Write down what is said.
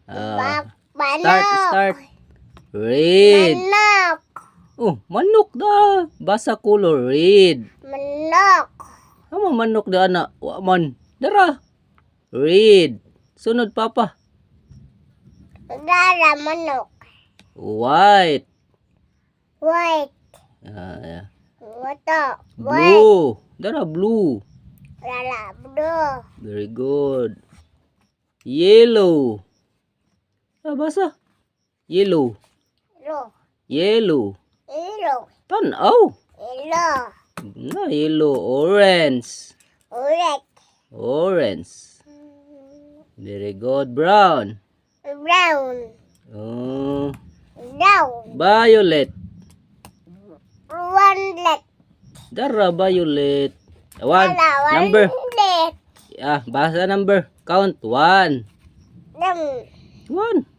Start. Read. Manok. Oh, manok da. Basa color. Read. Manok. Amo manok da ana. Wa man. Dara. Read. Sunod papa. Dara manok. White. White. Yeah. Wato. Blue. Dara blue. Dara blue. Very good. Yellow. Basa. Yellow. Yellow. Yellow. Tanaw. Yellow. Na yellow. Orange. Orange. Orange. Very good. Brown. Brown. Oh. Brown. Violet. Violet. Dara violet. One. Number. Violet. Basa number. Count. 1. 1.